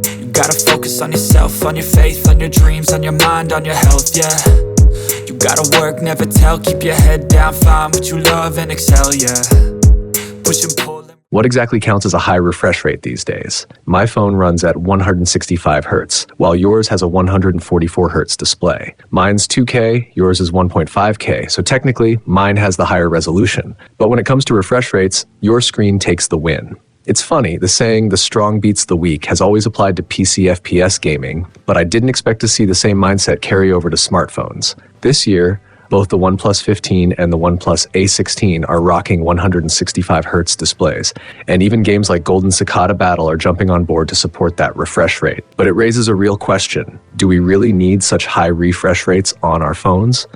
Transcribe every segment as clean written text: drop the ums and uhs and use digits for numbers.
You gotta focus on yourself, on your faith, on your dreams, on your mind, on your health, yeah. You gotta work, never tell, keep your head down, find what you love and excel, yeah. Push and pull. What exactly counts as a high refresh rate these days? My phone runs at 165 Hz, while yours has a 144 Hz display. Mine's 2K, yours is 1.5K, so technically, mine has the higher resolution. But when it comes to refresh rates, your screen takes the win. It's funny, the saying, the strong beats the weak, has always applied to PC FPS gaming, but I didn't expect to see the same mindset carry over to smartphones. This year, both the OnePlus 15 and the OnePlus A16 are rocking 165 Hz displays, and even games like Golden Cicada Battle are jumping on board to support that refresh rate. But it raises a real question. Do we really need such high refresh rates on our phones?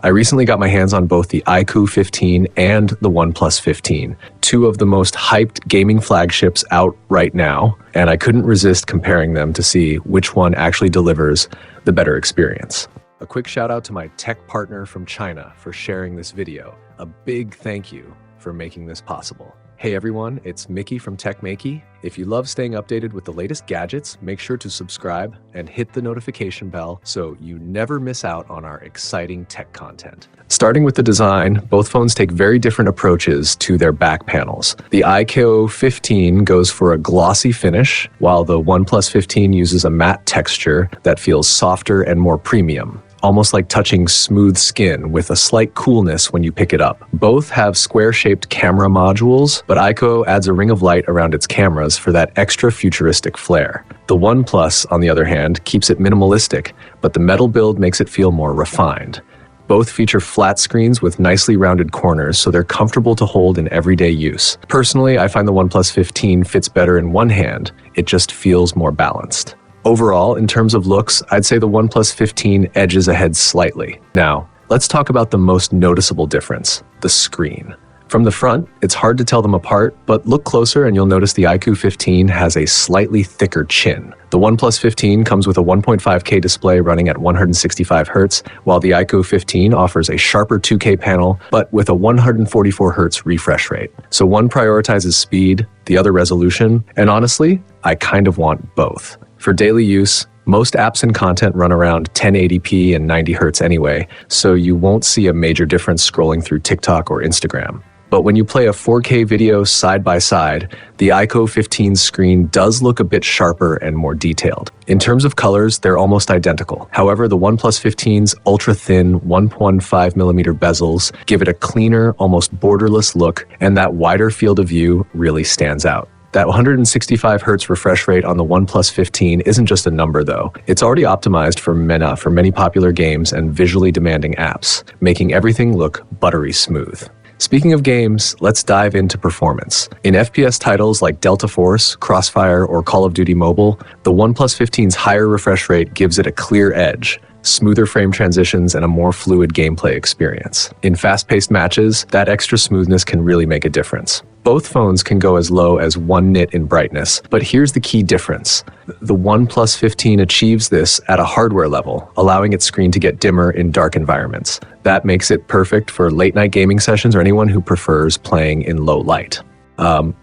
I recently got my hands on both the iQOO 15 and the OnePlus 15, two of the most hyped gaming flagships out right now, and I couldn't resist comparing them to see which one actually delivers the better experience. A quick shout out to my tech partner from China for sharing this video. A big thank you for making this possible. Hey everyone, it's Maiky from techmaiky. If you love staying updated with the latest gadgets, make sure to subscribe and hit the notification bell so you never miss out on our exciting tech content. Starting with the design, both phones take very different approaches to their back panels. The iQOO 15 goes for a glossy finish, while the OnePlus 15 uses a matte texture that feels softer and more premium, almost like touching smooth skin with a slight coolness when you pick it up. Both have square-shaped camera modules, but iQOO adds a ring of light around its cameras for that extra futuristic flair. The OnePlus, on the other hand, keeps it minimalistic, but the metal build makes it feel more refined. Both feature flat screens with nicely rounded corners, so they're comfortable to hold in everyday use. Personally, I find the OnePlus 15 fits better in one hand. It just feels more balanced. Overall, in terms of looks, I'd say the OnePlus 15 edges ahead slightly. Now, let's talk about the most noticeable difference, the screen. From the front, it's hard to tell them apart, but look closer and you'll notice the iQOO 15 has a slightly thicker chin. The OnePlus 15 comes with a 1.5K display running at 165 Hz, while the iQOO 15 offers a sharper 2K panel, but with a 144 Hz refresh rate. So one prioritizes speed, the other resolution, and honestly, I kind of want both. For daily use, most apps and content run around 1080p and 90 Hz anyway, so you won't see a major difference scrolling through TikTok or Instagram. But when you play a 4K video side by side, the iQOO 15's screen does look a bit sharper and more detailed. In terms of colors, they're almost identical. However, the OnePlus 15's ultra-thin 1.15mm bezels give it a cleaner, almost borderless look, and that wider field of view really stands out. That 165 Hz refresh rate on the OnePlus 15 isn't just a number though. It's already optimized for many popular games and visually demanding apps, making everything look buttery smooth. Speaking of games, let's dive into performance. In FPS titles like Delta Force, Crossfire, or Call of Duty Mobile, the OnePlus 15's higher refresh rate gives it a clear edge, smoother frame transitions, and a more fluid gameplay experience. In fast-paced matches, that extra smoothness can really make a difference. Both phones can go as low as 1 nit in brightness, but here's the key difference. The OnePlus 15 achieves this at a hardware level, allowing its screen to get dimmer in dark environments. That makes it perfect for late-night gaming sessions or anyone who prefers playing in low light.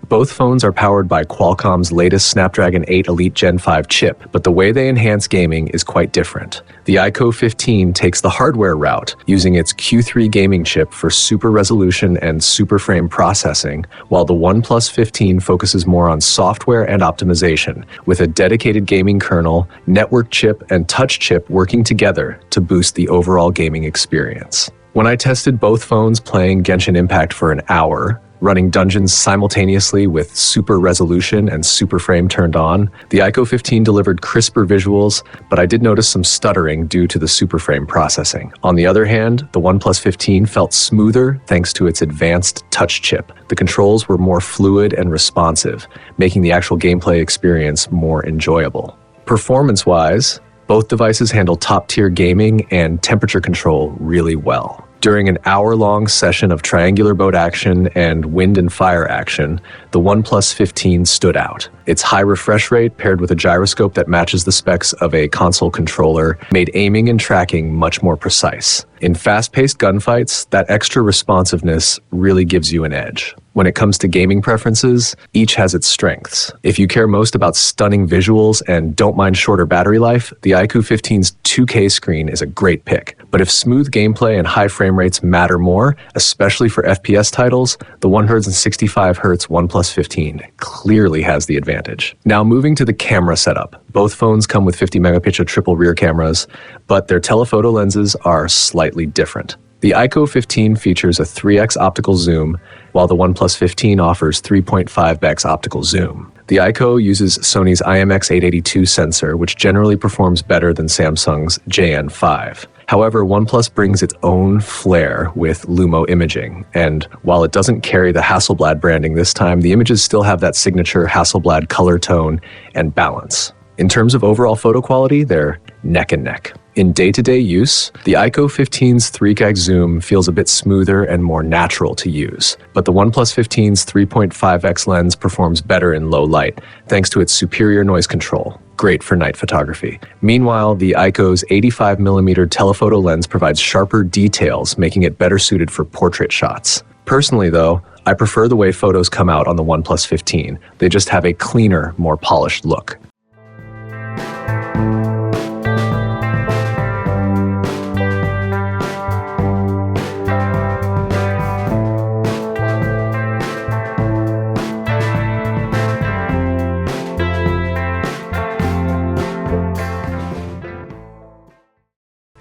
Both phones are powered by Qualcomm's latest Snapdragon 8 Elite Gen 5 chip, but the way they enhance gaming is quite different. The iQOO 15 takes the hardware route, using its Q3 gaming chip for super resolution and super frame processing, while the OnePlus 15 focuses more on software and optimization, with a dedicated gaming kernel, network chip, and touch chip working together to boost the overall gaming experience. When I tested both phones playing Genshin Impact for an hour, running dungeons simultaneously with super resolution and super frame turned on, the iQOO 15 delivered crisper visuals, but I did notice some stuttering due to the super frame processing. On the other hand, the OnePlus 15 felt smoother thanks to its advanced touch chip. The controls were more fluid and responsive, making the actual gameplay experience more enjoyable. Performance-wise, both devices handle top-tier gaming and temperature control really well. During an hour-long session of triangular boat action and wind and fire action, the OnePlus 15 stood out. Its high refresh rate, paired with a gyroscope that matches the specs of a console controller, made aiming and tracking much more precise. In fast-paced gunfights, that extra responsiveness really gives you an edge. When it comes to gaming preferences, each has its strengths. If you care most about stunning visuals and don't mind shorter battery life, the iQOO 15's 2K screen is a great pick. But if smooth gameplay and high frame rates matter more, especially for FPS titles, the 165Hz OnePlus 15 clearly has the advantage. Now moving to the camera setup. Both phones come with 50-megapixel triple rear cameras, but their telephoto lenses are slightly different. The iQOO 15 features a 3x optical zoom, while the OnePlus 15 offers 3.5x optical zoom. The iQOO uses Sony's IMX882 sensor, which generally performs better than Samsung's JN5. However, OnePlus brings its own flair with Lumo imaging, and while it doesn't carry the Hasselblad branding this time, the images still have that signature Hasselblad color tone and balance. In terms of overall photo quality, they're neck and neck. In day-to-day use, the iQOO 15's 3x zoom feels a bit smoother and more natural to use, but the OnePlus 15's 3.5x lens performs better in low light, thanks to its superior noise control. Great for night photography. Meanwhile, the iQOO's 85mm telephoto lens provides sharper details, making it better suited for portrait shots. Personally, though, I prefer the way photos come out on the OnePlus 15. They just have a cleaner, more polished look.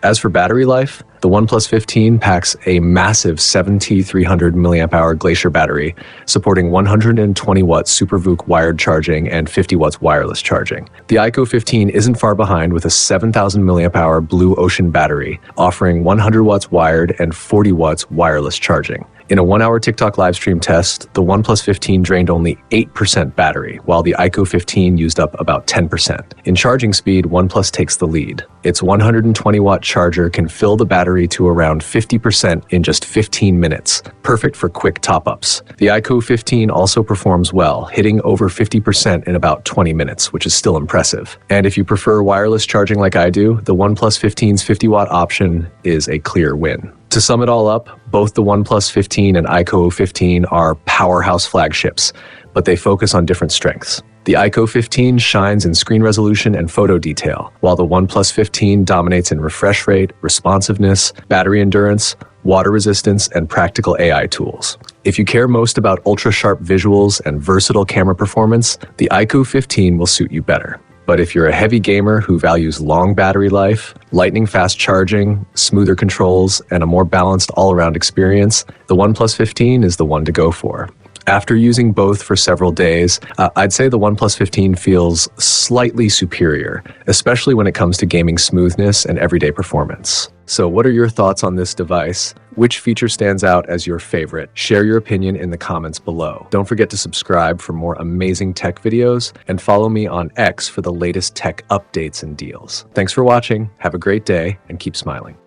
As for battery life, the OnePlus 15 packs a massive 7300 mAh Glacier battery, supporting 120-watt SuperVOOC wired charging and 50 watts wireless charging. The iQOO 15 isn't far behind with a 7000 mAh Blue Ocean battery, offering 100 watts wired and 40 watts wireless charging. In a 1-hour TikTok livestream test, the OnePlus 15 drained only 8% battery, while the iQOO 15 used up about 10%. In charging speed, OnePlus takes the lead. Its 120-watt charger can fill the battery to around 50% in just 15 minutes, perfect for quick top-ups. The iQOO 15 also performs well, hitting over 50% in about 20 minutes, which is still impressive. And if you prefer wireless charging like I do, the OnePlus 15's 50-watt option is a clear win. To sum it all up, both the OnePlus 15 and iQOO 15 are powerhouse flagships, but they focus on different strengths. The iQOO 15 shines in screen resolution and photo detail, while the OnePlus 15 dominates in refresh rate, responsiveness, battery endurance, water resistance, and practical AI tools. If you care most about ultra-sharp visuals and versatile camera performance, the iQOO 15 will suit you better. But if you're a heavy gamer who values long battery life, lightning-fast charging, smoother controls, and a more balanced all-around experience, the OnePlus 15 is the one to go for. After using both for several days, I'd say the OnePlus 15 feels slightly superior, especially when it comes to gaming smoothness and everyday performance. So what are your thoughts on this device? Which feature stands out as your favorite? Share your opinion in the comments below. Don't forget to subscribe for more amazing tech videos and follow me on X for the latest tech updates and deals. Thanks for watching, have a great day, and keep smiling.